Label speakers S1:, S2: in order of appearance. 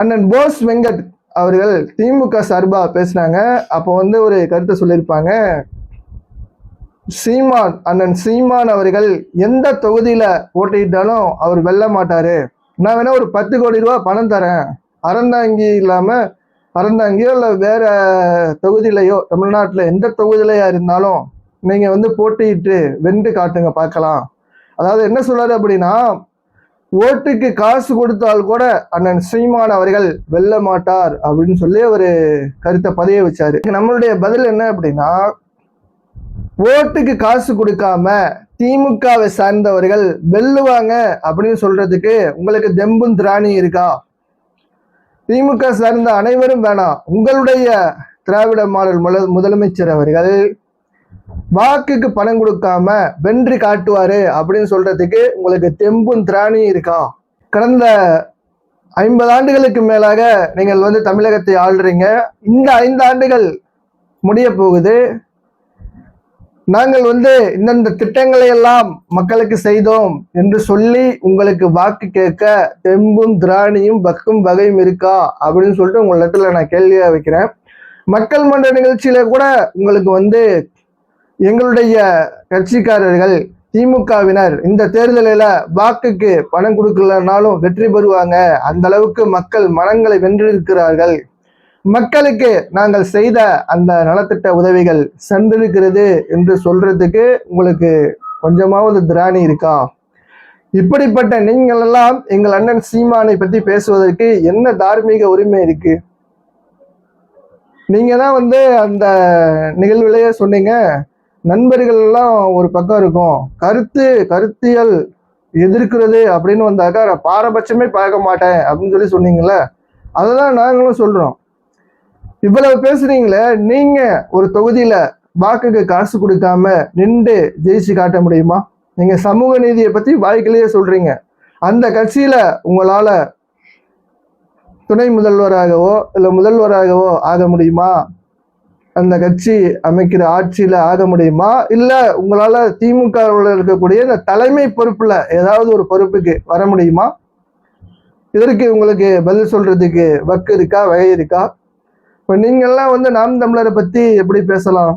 S1: அண்ணன் போஸ் வெங்கட் அவர்கள் திமுக சார்பா பேசினாங்க. அப்போ ஒரு கருத்தை சொல்லியிருப்பாங்க. அண்ணன் சீமான் அவர்கள் எந்த தொகுதியில போட்டிட்டாலும் அவர் வெல்ல மாட்டாரு. நான் வேணா ஒரு 10 கோடி ரூபாய் பணம் தரேன், அறந்தாங்கி இல்லாம அறந்தாங்கியோ இல்லை வேற தொகுதியிலையோ, தமிழ்நாட்டில் எந்த தொகுதியிலையா இருந்தாலும் நீங்க போட்டிட்டு வென்று காட்டுங்க பார்க்கலாம். அதாவது என்ன சொல்றாரு அப்படின்னா, ஓட்டுக்கு காசு கொடுத்தால் கூட அண்ணன் சீமான் அவர்கள் வெல்ல மாட்டார் அப்படின்னு சொல்லி ஒரு கருத்தை பதிய வச்சாரு. நம்மளுடைய பதில் என்ன அப்படின்னா, ஓட்டுக்கு காசு கொடுக்காம திமுகவை சார்ந்தவர்கள் வெல்லுவாங்க அப்படின்னு சொல்றதுக்கு உங்களுக்கு தெம்பும் திராணி இருக்கா? திமுக சார்ந்த அனைவரும் வேணாம், உங்களுடைய திராவிட மாடல் முதலமைச்சர் அவர்கள் வாக்குக்கு பணம் கொடுக்காம வென்று காட்டுவாரு அப்படின்னு சொல்றதுக்கு உங்களுக்கு தெம்பும் திராணியும் இருக்கா? கடந்த 50 ஆண்டுகளுக்கு மேலாக நீங்கள் தமிழகத்தை ஆள்றீங்க. இந்த 5 ஆண்டுகள் முடிய போகுது. நாங்கள் இந்தந்த திட்டங்களை எல்லாம் மக்களுக்கு செய்தோம் என்று சொல்லி உங்களுக்கு வாக்கு கேட்க தெம்பும் திராணியும் பக்கும் வகையும் இருக்கா அப்படின்னு சொல்லிட்டு உங்களிடத்துல நான் கேள்வியா வைக்கிறேன். மக்கள் மன்ற நிகழ்ச்சியில கூட உங்களுக்கு எங்களுடைய கட்சிக்காரர்கள் திமுகவினர் இந்த தேர்தலில் வாக்குக்கு பணம் கொடுக்கலனாலும் வெற்றி பெறுவாங்க, அந்த அளவுக்கு மக்கள் மனங்களை வென்றிருக்கிறார்கள், மக்களுக்கு நாங்கள் செய்த அந்த நலத்திட்ட உதவிகள் சென்றிருக்கிறது என்று சொல்றதுக்கு உங்களுக்கு கொஞ்சமாவது திராணி இருக்கா? இப்படிப்பட்ட நீங்கள் எல்லாம் எங்கள் அண்ணன் சீமானை பத்தி பேசுவதற்கு என்ன தார்மீக உரிமை இருக்கு? நீங்க தான் அந்த நிகழ்விலேயே சொன்னீங்க, நண்பர்கள் எல்லாம் ஒரு பக்கம் இருக்கும், கருத்தியல் எதிர்க்கிறது அப்படின்னு வந்தாக்கா நான் பாரபட்சமே பார்க்க மாட்டேன் அப்படின்னு சொல்லி சொன்னீங்கல்ல, அதெல்லாம் நாங்களும் சொல்றோம். இவ்வளவு பேசுறீங்களே, நீங்க ஒரு தொகுதியில வாக்குக்கு காசு கொடுக்காம நின்று ஜெயிச்சு காட்ட முடியுமா? நீங்க சமூக நீதியை பத்தி வாய்க்கிலேயே சொல்றீங்க. அந்த கட்சியில உங்களால துணை முதல்வராகவோ இல்லை முதல்வராகவோ ஆக முடியுமா? அந்த கட்சி அமைக்கிற ஆட்சியில ஆக முடியுமா? இல்ல உங்களால திமுக இருக்கக்கூடிய இந்த தலைமை பொறுப்புல ஏதாவது ஒரு பொறுப்புக்கு வர முடியுமா? இதற்கு உங்களுக்கு பதில் சொல்றதுக்கு வக்கு இருக்கா, வகை இருக்கா? இப்ப நீங்கெல்லாம் நாம் தமிழரை பத்தி எப்படி பேசலாம்?